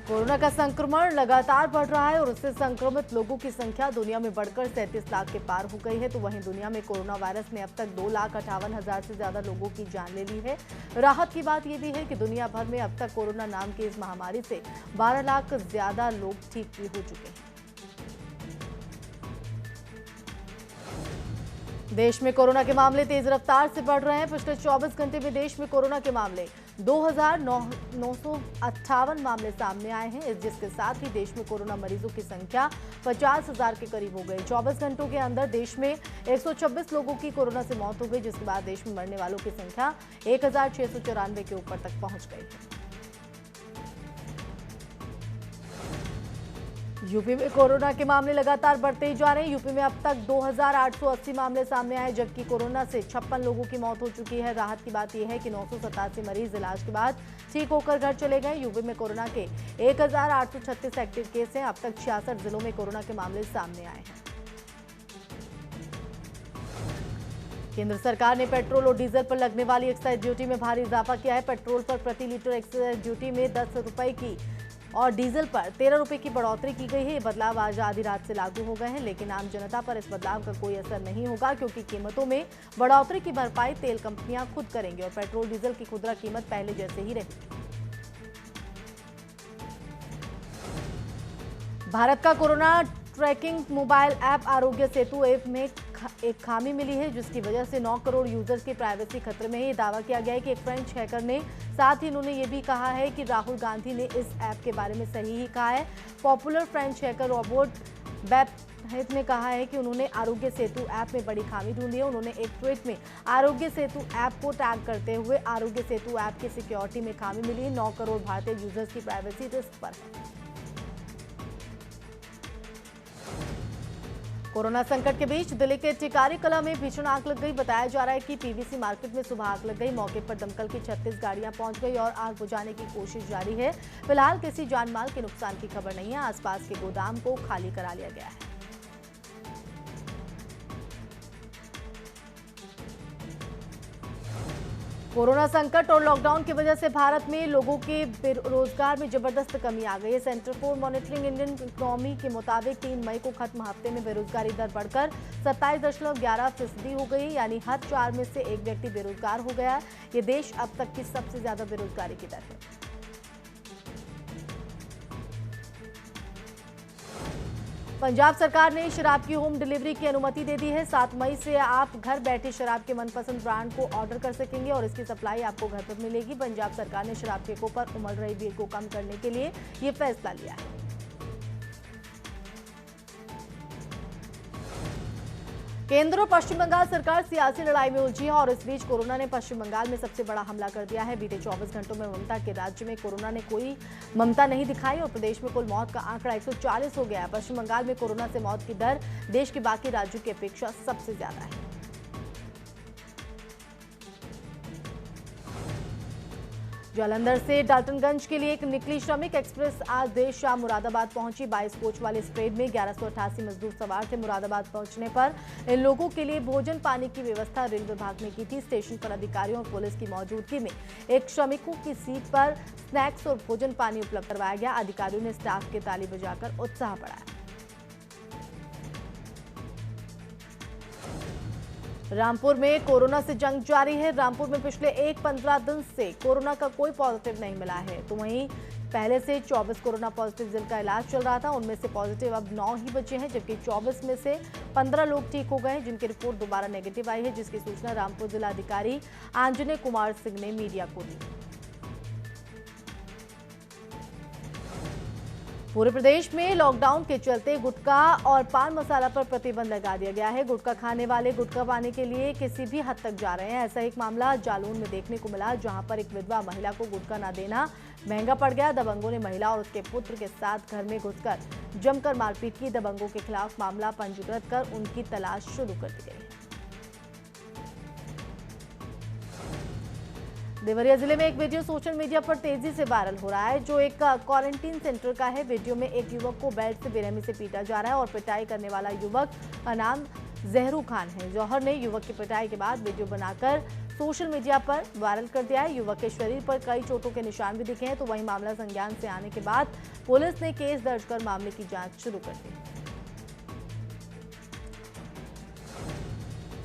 Corona का संक्रमण लगातार बढ़ रहा है और उससे संक्रमित लोगों की संख्या दुनिया में बढ़कर 37 लाख के पार हो गई है। तो वहीं दुनिया में कोरोना वायरस ने अब तक 2,58,000 से ज्यादा लोगों की जान ले ली है। राहत की बात यह भी है कि दुनिया भर में अब तक कोरोना नाम की इस महामारी से 12 लाख ज्यादा लोग ठीक भी हो चुके हैं। देश में कोरोना के मामले तेज रफ्तार से बढ़ रहे हैं। पिछले 24 घंटे में देश में कोरोना के मामले 2,958 मामले सामने आए हैं, जिसके साथ ही देश में कोरोना मरीजों की संख्या 50,000 के करीब हो गई। 24 घंटों के अंदर देश में 126 लोगों की कोरोना से मौत हो गई, जिसके बाद देश में मरने वालों की संख्या 1,694 के ऊपर तक पहुंच गई है। यूपी में कोरोना के मामले लगातार बढ़ते ही जा रहे हैं। यूपी में अब तक 2,880 मामले सामने आए, जबकि कोरोना से 56 लोगों की मौत हो चुकी है। राहत की बात यह है कि 987 मरीज इलाज के बाद ठीक होकर घर चले गए। यूपी में कोरोना के 1,836 एक्टिव केस हैं। अब तक 66 जिलों में कोरोना के मामले सामने आए हैं। केंद्र सरकार ने पेट्रोल और डीजल पर लगने वाली एक्साइज ड्यूटी में भारी इजाफा किया है। पेट्रोल पर प्रति लीटर एक्साइज ड्यूटी में 10 रुपए की और डीजल पर 13 रुपए की बढ़ोतरी की गई है। ये बदलाव आज आधी रात से लागू हो गए हैं, लेकिन आम जनता पर इस बदलाव का कोई असर नहीं होगा, क्योंकि कीमतों में बढ़ोतरी की भरपाई तेल कंपनियां खुद करेंगी और पेट्रोल डीजल की खुदरा कीमत पहले जैसे ही रहेगी। भारत का corona trekking mobile app Aarogya Setu app में एक खामी मिली है, जिसकी वजह से 9 करोड़ यूजर्स की प्राइवेसी खतरे में है। ये दावा किया गया है कि एक फ्रेंच हैकर ने, साथ ही उन्होंने ये भी कहा है कि राहुल गांधी ने इस ऐप के बारे में सही ही कहा है। पॉपुलर फ्रेंच हैकर रॉबर्ट बैपहेथ ने कहा है कि उन्होंने आरोग्य सेतु ऐप में बड़ी खामी ढूंढी है। उन्होंने एक ट्वीट में आरोग्य सेतु ऐप को टैग करते हुए आरोग्य सेतु ऐप की सिक्योरिटी में खामी मिली है। 9 करोड़ भारतीय यूजर्स की प्राइवेसी रिस्क पर है। कोरोना संकट के बीच दिल्ली के टिकारी कला में भीषण आग लग गई। बताया जा रहा है कि पीवीसी मार्केट में सुबह आग लग गई। मौके पर दमकल की 36 गाड़ियां पहुंच गई और आग बुझाने की कोशिश जारी है। फिलहाल किसी जानमाल के नुकसान की खबर नहीं है। आसपास के गोदाम को खाली करा लिया गया है। कोरोना संकट और लॉकडाउन की वजह से भारत में लोगों के बेरोजगार में जबरदस्त कमी आ गई है। Centre for monitoring Indian economy के मुताबिक 3 मई को खत्म हफ्ते में बेरोजगारी दर बढ़कर 27.11% हो गई, यानी हर 4 में से एक व्यक्ति बेरोजगार हो गया। ये देश अब तक की सबसे ज्यादा बेरोजगारी की दर है। पंजाब सरकार ने शराब की होम डिलीवरी की अनुमति दे दी है। 7 मई से आप घर बैठे शराब के मनपसंद ब्रांड को ऑर्डर कर सकेंगे और इसकी सप्लाई आपको घर पर मिलेगी। पंजाब सरकार ने शराब ठेकों पर उमड़ रही भीड़ को कम करने के लिए ये फैसला लिया है। केंद्र और पश्चिम बंगाल सरकार सियासी लड़ाई में उलझी है और इस बीच कोरोना ने पश्चिम बंगाल में सबसे बड़ा हमला कर दिया है। बीते 24 घंटों में ममता के राज्य में कोरोना ने कोई ममता नहीं दिखाई और प्रदेश में कुल मौत का आंकड़ा 140 हो गया है। पश्चिम बंगाल में कोरोना से मौत की दर देश के बाकी राज्यों की अपेक्षा सबसे ज्यादा है। जालंधर से डाल्टनगंज के लिए एक निकली श्रमिक एक्सप्रेस आज देर शाम मुरादाबाद पहुंची। 22 कोच वाले इस ट्रेन में 1188 मजदूर सवार थे। मुरादाबाद पहुंचने पर इन लोगों के लिए भोजन पानी की व्यवस्था रेल विभाग ने की थी। स्टेशन पर अधिकारियों और पुलिस की मौजूदगी में एक श्रमिकों की सीट पर स्नैक्स और भोजन पानी उपलब्ध करवाया गया। अधिकारियों ने स्टाफ के ताली बजाकर उत्साह बढ़ाया। रामपुर में कोरोना से जंग जारी है। रामपुर में पिछले 15 दिन से कोरोना का कोई पॉजिटिव नहीं मिला है। तो वहीं पहले से 24 कोरोना पॉजिटिव जिनका इलाज चल रहा था, उनमें से पॉजिटिव अब 9 ही बचे हैं, जबकि 24 में से 15 लोग ठीक हो गए हैं, जिनकी रिपोर्ट दोबारा नेगेटिव आई है, जिसकी सूचना रामपुर जिलाधिकारी आंजनेय कुमार सिंह ने मीडिया को दी। पूरे प्रदेश में लॉकडाउन के चलते गुटखा और पान मसाला पर प्रतिबंध लगा दिया गया है। गुटखा खाने वाले गुटखा पाने के लिए किसी भी हद तक जा रहे हैं। ऐसा एक मामला जालौन में देखने को मिला, जहां पर एक विधवा महिला को गुटखा न देना महंगा पड़ गया। दबंगों ने महिला और उसके पुत्र के साथ घर में घुसकर जमकर मारपीट की। दबंगों के खिलाफ मामला पंजीकृत कर उनकी तलाश शुरू कर दी गई है। देवरिया जिले में एक वीडियो सोशल मीडिया पर तेजी से वायरल हो रहा है, जो एक क्वारंटीन सेंटर का है। वीडियो में एक युवक को बेल्ट से बेरहमी से पीटा जा रहा है और पिटाई करने वाला युवक का नाम जहरू खान है। जौहर ने युवक की पिटाई के बाद वीडियो बनाकर सोशल मीडिया पर वायरल कर दिया है। युवक के शरीर पर कई चोटों के निशान भी दिखे हैं। तो वहीं मामला संज्ञान से आने के बाद पुलिस ने केस दर्ज कर मामले की जांच शुरू कर दी।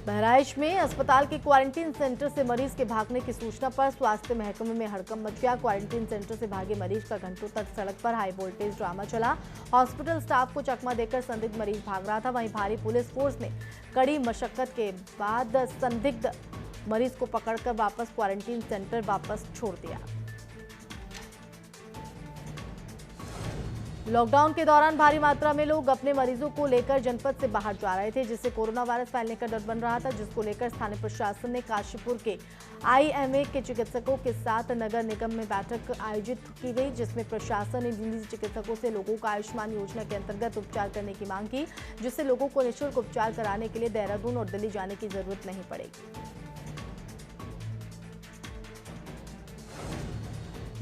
बहराइच में अस्पताल के क्वारंटीन सेंटर से मरीज के भागने की सूचना पर स्वास्थ्य महकमे में हड़कंप मच गया। क्वारंटीन सेंटर से भागे मरीज का घंटों तक सड़क पर हाई वोल्टेज ड्रामा चला। हॉस्पिटल स्टाफ को चकमा देकर संदिग्ध मरीज भाग रहा था। वहीं भारी पुलिस फोर्स ने कड़ी मशक्कत के बाद संदिग्ध मरीज को पकड़कर वापस क्वारंटीन सेंटर वापस छोड़ दिया। लॉकडाउन के दौरान भारी मात्रा में लोग अपने मरीजों को लेकर जनपद से बाहर जा रहे थे, जिससे कोरोना वायरस फैलने का डर बन रहा था, जिसको लेकर स्थानीय प्रशासन ने काशीपुर के आईएमए के चिकित्सकों के साथ नगर निगम में बैठक आयोजित की गई, जिसमें प्रशासन ने निजी चिकित्सकों से लोगों को आयुष्मान योजना के अंतर्गत उपचार करने की मांग की, जिससे लोगों को निःशुल्क उपचार कराने के लिए देहरादून और दिल्ली जाने की जरूरत नहीं पड़ेगी।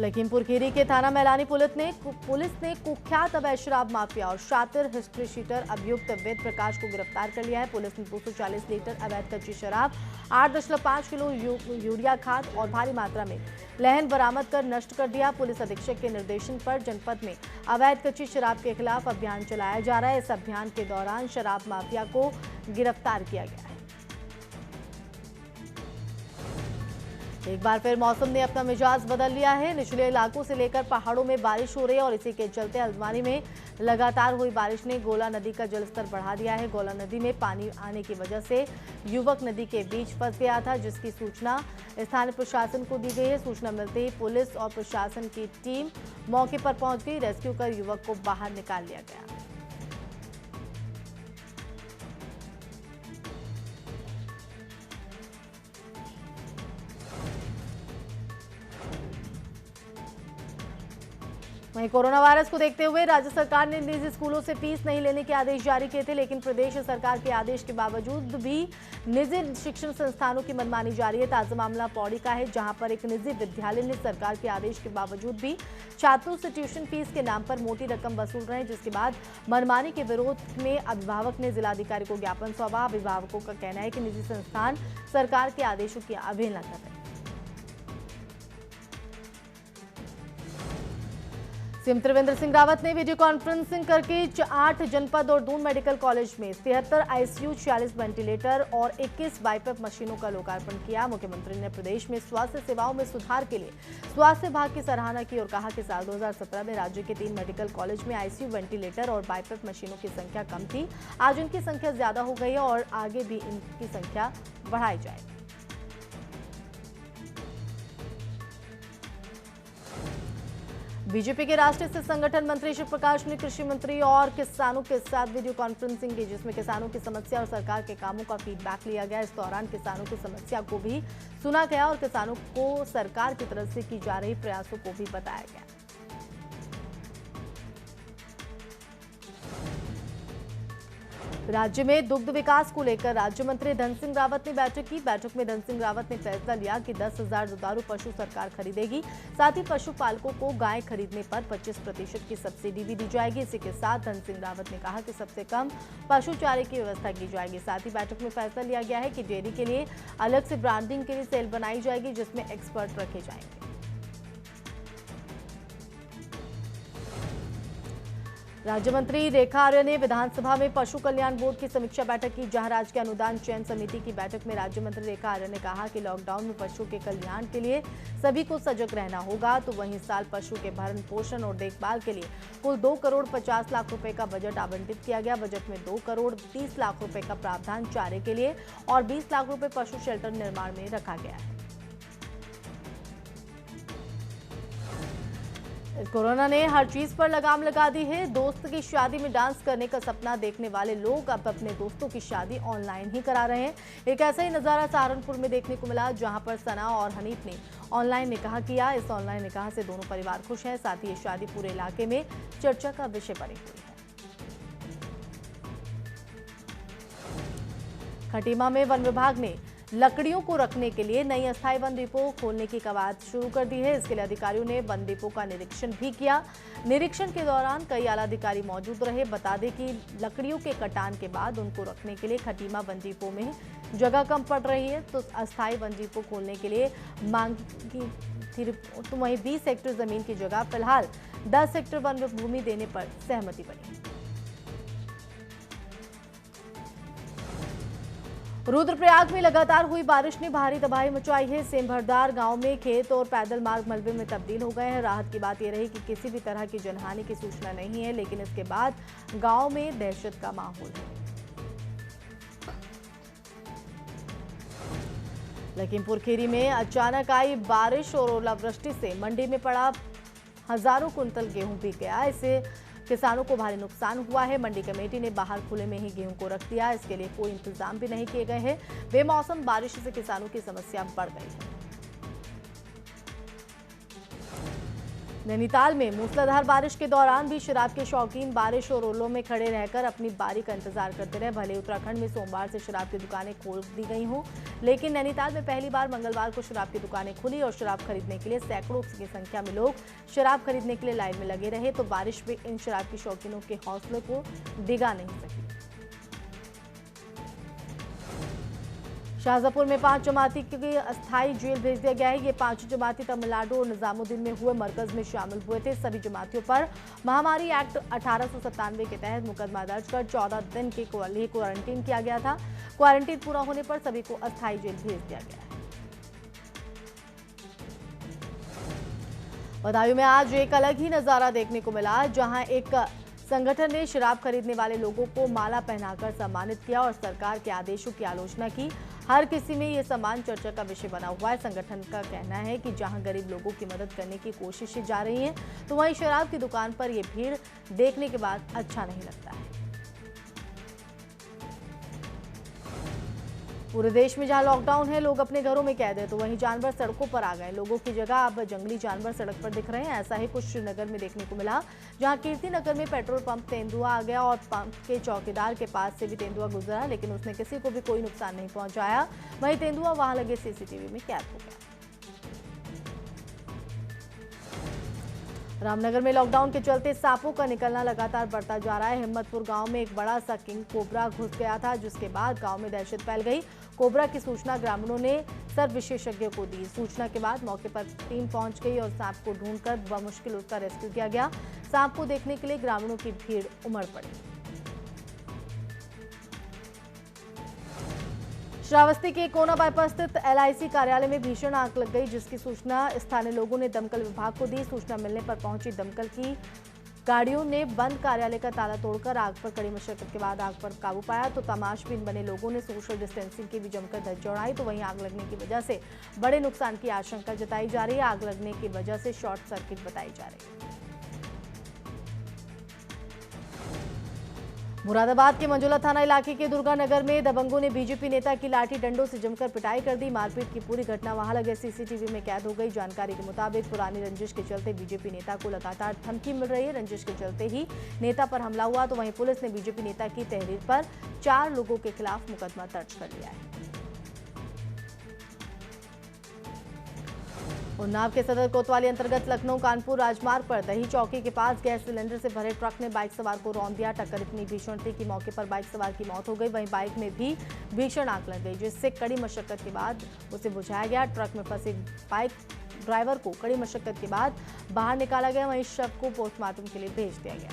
लखीमपुर खीरी के थाना मैलानी पुलिस ने कुख्यात अवैध शराब माफिया और शातिर हिस्ट्री शीटर अभियुक्त वेद प्रकाश को गिरफ्तार कर लिया है। पुलिस ने 240 लीटर अवैध कच्ची शराब, 8.5 किलो यूरिया खाद और भारी मात्रा में लहन बरामद कर नष्ट कर दिया। पुलिस अधीक्षक के निर्देशन पर जनपद में अवैध कच्ची शराब के खिलाफ अभियान चलाया जा रहा है। इस अभियान के दौरान शराब माफिया को गिरफ्तार किया गया है। एक बार फिर मौसम ने अपना मिजाज बदल लिया है। निचले इलाकों से लेकर पहाड़ों में बारिश हो रही है और इसी के चलते हल्द्वानी में लगातार हुई बारिश ने गोला नदी का जलस्तर बढ़ा दिया है। गोला नदी में पानी आने की वजह से युवक नदी के बीच फंस गया था, जिसकी सूचना स्थानीय प्रशासन को दी गई है। सूचना मिलते ही पुलिस और प्रशासन की टीम मौके पर पहुंच गई। रेस्क्यू कर युवक को बाहर निकाल लिया गया। वहीं कोरोना वायरस को देखते हुए राज्य सरकार ने निजी स्कूलों से फीस नहीं लेने के आदेश जारी किए थे, लेकिन प्रदेश सरकार के आदेश के बावजूद भी निजी शिक्षण संस्थानों की मनमानी जारी है। ताजा मामला पौड़ी का है, जहां पर एक निजी विद्यालय ने सरकार के आदेश के बावजूद भी छात्रों से ट्यूशन फीस के नाम पर मोटी रकम वसूल रहे हैं, जिसके बाद मनमानी के विरोध में अभिभावक ने जिलाधिकारी को ज्ञापन सौंपा। अभिभावकों का कहना है कि निजी संस्थान सरकार के आदेशों की अवहेलना कर रहे हैं। सीएम त्रिवेंद्र सिंह रावत ने वीडियो कॉन्फ्रेंसिंग करके 8 जनपद और दून मेडिकल कॉलेज में 73 आईसीयू, 46 वेंटिलेटर और 21 बाईपैप मशीनों का लोकार्पण किया। मुख्यमंत्री ने प्रदेश में स्वास्थ्य सेवाओं में सुधार के लिए स्वास्थ्य विभाग की सराहना की और कहा कि साल 2017 में राज्य के 3 मेडिकल कॉलेज में आईसीयू, वेंटिलेटर और बाईपैप मशीनों की संख्या कम थी। आज इनकी संख्या ज्यादा हो गई है और आगे भी इनकी संख्या बढ़ाई जाएगी। बीजेपी के राष्ट्रीय संगठन मंत्री शिव प्रकाश ने कृषि मंत्री और किसानों के साथ वीडियो कॉन्फ्रेंसिंग की, जिसमें किसानों की समस्या और सरकार के कामों का फीडबैक लिया गया। इस दौरान किसानों की समस्या को भी सुना गया और किसानों को सरकार की तरफ से की जा रही प्रयासों को भी बताया गया। राज्य में दुग्ध विकास को लेकर राज्य मंत्री धन सिंह रावत ने बैठक की। बैठक में धन सिंह रावत ने फैसला लिया कि 10,000 दुधारू पशु सरकार खरीदेगी। साथ ही पशुपालकों को गाय खरीदने पर 25% की सब्सिडी भी दी जाएगी। इसी के साथ धन सिंह रावत ने कहा कि सबसे कम पशु चारे की व्यवस्था की जाएगी। साथ ही बैठक में फैसला लिया गया है कि डेयरी के लिए अलग से ब्रांडिंग के लिए सेल बनाई जाएगी, जिसमें एक्सपर्ट रखे जाएंगे। राज्य मंत्री रेखा आर्य ने विधानसभा में पशु कल्याण बोर्ड की समीक्षा बैठक की, जहां राज्य के अनुदान चयन समिति की बैठक में राज्य मंत्री रेखा आर्य ने कहा कि लॉकडाउन में पशु के कल्याण के लिए सभी को सजग रहना होगा। तो वहीं इस साल पशु के भरण पोषण और देखभाल के लिए कुल 2 करोड़ 50 लाख रुपए का बजट आवंटित किया गया। बजट में 2 करोड़ 30 लाख रुपए का प्रावधान चारे के लिए और 20 लाख रुपए पशु शेल्टर निर्माण में रखा गया है। कोरोना ने हर चीज पर लगाम लगा दी है। दोस्त की शादी में डांस करने का सपना देखने वाले लोग अब अपने दोस्तों की शादी ऑनलाइन ही करा रहे हैं। एक ऐसा ही नजारा सहारनपुर में देखने को मिला, जहां पर सना और हनीफ ने ऑनलाइन निकाह किया। इस ऑनलाइन निकाह से दोनों परिवार खुश हैं। साथ ही ये शादी पूरे इलाके में चर्चा का विषय बनी हुई है। खटीमा में वन विभाग ने लकड़ियों को रखने के लिए नई अस्थायी वन डिपो खोलने की कवायद शुरू कर दी है। इसके लिए अधिकारियों ने वन डिपो का निरीक्षण भी किया। निरीक्षण के दौरान कई आला अधिकारी मौजूद रहे। बता दें कि लकड़ियों के कटान के बाद उनको रखने के लिए खटीमा वन डिपो में जगह कम पड़ रही है, तो अस्थायी वन डिपो खोलने के लिए मांग की थी। तो वहीं 20 हेक्टेयर जमीन की जगह फिलहाल 10 हेक्टेयर वन भूमि देने पर सहमति बनी। रुद्रप्रयाग में लगातार हुई बारिश ने भारी तबाही मचाई है। सेमभरदार गांव में खेत और पैदल मार्ग मलबे में तब्दील हो गए हैं। राहत की बात यह रही कि किसी भी तरह की जनहानि की सूचना नहीं है, लेकिन इसके बाद गांव में दहशत का माहौल है। लखीमपुर खीरी में अचानक आई बारिश और ओलावृष्टि से मंडी में पड़ा हजारों कुंतल गेहूं भीग गया। इससे किसानों को भारी नुकसान हुआ है। मंडी कमेटी ने बाहर खुले में ही गेहूं को रख दिया। इसके लिए कोई इंतजाम भी नहीं किए गए हैं। बेमौसम बारिश से किसानों की समस्या बढ़ गई है। नैनीताल में मूसलाधार बारिश के दौरान भी शराब के शौकीन बारिश और ओलों में खड़े रहकर अपनी बारी का इंतजार करते रहे। भले उत्तराखंड में सोमवार से शराब की दुकानें खोल दी गई हों, लेकिन नैनीताल में पहली बार मंगलवार को शराब की दुकानें खुली और शराब खरीदने के लिए सैकड़ों की संख्या में लोग शराब खरीदने के लिए लाइन में लगे रहे। तो बारिश भी इन शराब के शौकीनों के हौसले को डिगा नहीं सकी। शाहजहांपुर में 5 जमाती की अस्थायी जेल भेज दिया गया है। ये 5 जमाती तमिलनाडु और निजामुद्दीन में हुए मरकज में शामिल हुए थे। सभी जमातियों पर महामारी एक्ट 1897 के तहत मुकदमा दर्ज कर 14 दिन के लिए क्वारंटीन किया गया था। क्वारंटीन पूरा होने पर सभी को अस्थायी जेल भेज दिया गया है। बदायूं में आज एक अलग ही नजारा देखने को मिला, जहां एक संगठन ने शराब खरीदने वाले लोगों को माला पहनाकर सम्मानित किया और सरकार के आदेशों की आलोचना की। हर किसी में ये सम्मान चर्चा का विषय बना हुआ है। संगठन का कहना है कि जहां गरीब लोगों की मदद करने की कोशिशें जा रही हैं, तो वहीं शराब की दुकान पर ये भीड़ देखने के बाद अच्छा नहीं लगता है। पूरे देश में जहां लॉकडाउन है, लोग अपने घरों में कैद है, तो वहीं जानवर सड़कों पर आ गए। लोगों की जगह अब जंगली जानवर सड़क पर दिख रहे हैं। ऐसा ही कुछ श्रीनगर में देखने को मिला, जहां कीर्ति नगर में पेट्रोल पंप तेंदुआ आ गया और पंप के चौकीदार के पास से भी तेंदुआ गुजरा, लेकिन उसने किसी को भी कोई नुकसान नहीं पहुंचाया। वहीं तेंदुआ वहां लगे सीसीटीवी में कैद हो गया। रामनगर में लॉकडाउन के चलते सांपों का निकलना लगातार बढ़ता जा रहा है। हिम्मतपुर गांव में एक बड़ा सा किंग कोबरा घुस गया था, जिसके बाद गांव में दहशत फैल गई। कोबरा की सूचना ग्रामीणों ने सर्व विशेषज्ञों को दी। सूचना के बाद मौके पर टीम पहुंच गई और सांप को ढूंढकर बमुश्किल उसका रेस्क्यू किया गया। सांप को देखने के लिए ग्रामीणों की भीड़ उमड़ पड़ी। श्रावस्ती के कोना बाईपास स्थित LIC कार्यालय में भीषण आग लग गई, जिसकी सूचना स्थानीय लोगों ने दमकल विभाग को दी। सूचना मिलने पर पहुंची दमकल की गाड़ियों ने बंद कार्यालय का ताला तोड़कर आग पर कड़ी मशक्कत के बाद आग पर काबू पाया। तो तमाशबीन बने लोगों ने सोशल डिस्टेंसिंग की भी जमकर धज्जियां उड़ाई। तो वहीं आग लगने की वजह से बड़े नुकसान की आशंका जताई जा रही है। आग लगने की वजह से शॉर्ट सर्किट बताई जा रही है। मुरादाबाद के मंजोला थाना इलाके के दुर्गा नगर में दबंगों ने बीजेपी नेता की लाठी डंडों से जमकर पिटाई कर दी। मारपीट की पूरी घटना वहां लगे सीसीटीवी में कैद हो गई। जानकारी के मुताबिक पुरानी रंजिश के चलते बीजेपी नेता को लगातार धमकी मिल रही है। रंजिश के चलते ही नेता पर हमला हुआ। तो वहीं पुलिस ने बीजेपी नेता की तहरीर पर 4 लोगों के खिलाफ मुकदमा दर्ज कर लिया है। उन्नाव के सदर कोतवाली अंतर्गत लखनऊ कानपुर राजमार्ग पर दही चौकी के पास गैस सिलेंडर से भरे ट्रक ने बाइक सवार को रौंद दिया। टक्कर इतनी भीषण थी कि मौके पर बाइक सवार की मौत हो गई। वहीं बाइक में भी भीषण आग लग गई, जिससे कड़ी मशक्कत के बाद उसे बुझाया गया। ट्रक में फंसे बाइक ड्राइवर को कड़ी मशक्कत के बाद बाहर निकाला गया। वहीं शव को पोस्टमार्टम के लिए भेज दिया गया।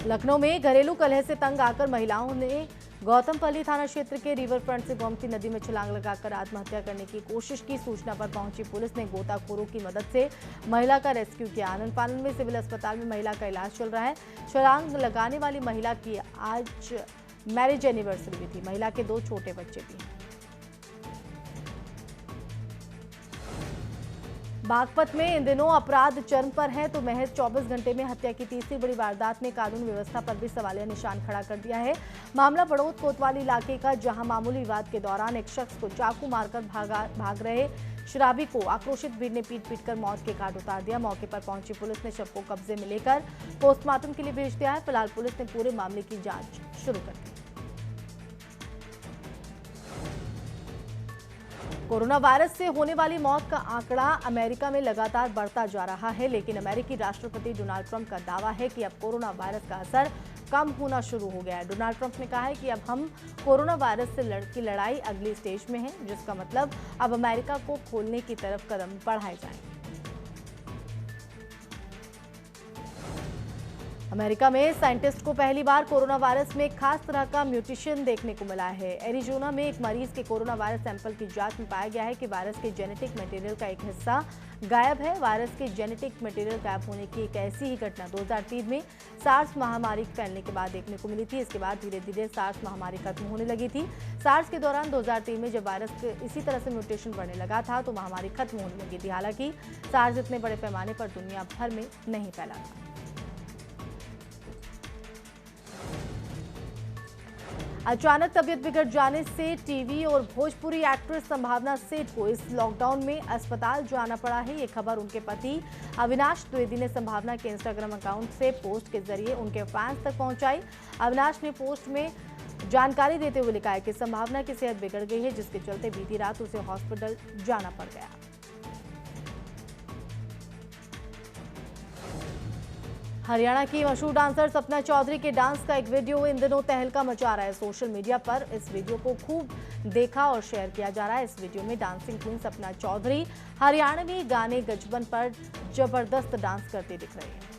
लखनऊ में घरेलू कलह से तंग आकर महिलाओं ने गौतमपल्ली थाना क्षेत्र के रिवर फ्रंट से गोमती नदी में छलांग लगाकर आत्महत्या करने की कोशिश की। सूचना पर पहुंची पुलिस ने गोताखोरों की मदद से महिला का रेस्क्यू किया। आनंद फानन में सिविल अस्पताल में महिला का इलाज चल रहा है। छलांग लगाने वाली महिला की आज मैरिज एनिवर्सरी भी थी। महिला के 2 छोटे बच्चे भी हैं। बागपत में इन दिनों अपराध चरम पर है, तो महज 24 घंटे में हत्या की तीसरी बड़ी वारदात ने कानून व्यवस्था पर भी सवालिया निशान खड़ा कर दिया है। मामला बड़ौद कोतवाली इलाके का, जहां मामूली विवाद के दौरान एक शख्स को चाकू मारकर भाग रहे शराबी को आक्रोशित भीड़ ने पीट कर मौत के घाट उतार दिया। मौके पर पहुंची पुलिस ने शव को कब्जे में लेकर पोस्टमार्टम के लिए भेज दिया है। फिलहाल पुलिस ने पूरे मामले की जांच शुरू कर दी। कोरोना वायरस से होने वाली मौत का आंकड़ा अमेरिका में लगातार बढ़ता जा रहा है, लेकिन अमेरिकी राष्ट्रपति डोनाल्ड ट्रंप का दावा है कि अब कोरोना वायरस का असर कम होना शुरू हो गया है। डोनाल्ड ट्रंप ने कहा है कि अब हम कोरोना वायरस से की लड़ाई अगली स्टेज में है, जिसका मतलब अब अमेरिका को खोलने की तरफ कदम बढ़ाए जाएंगे। अमेरिका में साइंटिस्ट को पहली बार कोरोना वायरस में एक खास तरह का म्यूटेशन देखने को मिला है। एरिजोना में एक मरीज के कोरोना वायरस सैंपल की जांच में पाया गया है कि वायरस के जेनेटिक मटेरियल का एक हिस्सा गायब है। वायरस के जेनेटिक मटेरियल गायब होने की एक ऐसी ही घटना 2003 में सार्स महामारी फैलने के बाद देखने को मिली थी। इसके बाद धीरे धीरे सार्स महामारी खत्म होने लगी थी। सार्स के दौरान 2003 में जब वायरस के इसी तरह से म्यूटेशन बढ़ने लगा था तो महामारी खत्म होने लगी थी। हालांकि सार्स इतने बड़े पैमाने पर दुनिया भर में नहीं फैला था। अचानक तबीयत बिगड़ जाने से टीवी और भोजपुरी एक्ट्रेस संभावना सेठ को इस लॉकडाउन में अस्पताल जाना पड़ा है। ये खबर उनके पति अविनाश द्विवेदी ने संभावना के इंस्टाग्राम अकाउंट से पोस्ट के जरिए उनके फैंस तक पहुंचाई। अविनाश ने पोस्ट में जानकारी देते हुए लिखा है कि संभावना की सेहत बिगड़ गई है, जिसके चलते बीती रात उसे हॉस्पिटल जाना पड़ गया। हरियाणा की मशहूर डांसर सपना चौधरी के डांस का एक वीडियो इन दिनों तहलका मचा रहा है। सोशल मीडिया पर इस वीडियो को खूब देखा और शेयर किया जा रहा है। इस वीडियो में डांसिंग क्वीन सपना चौधरी हरियाणवी गाने गजबन पर जबरदस्त डांस करती दिख रही है।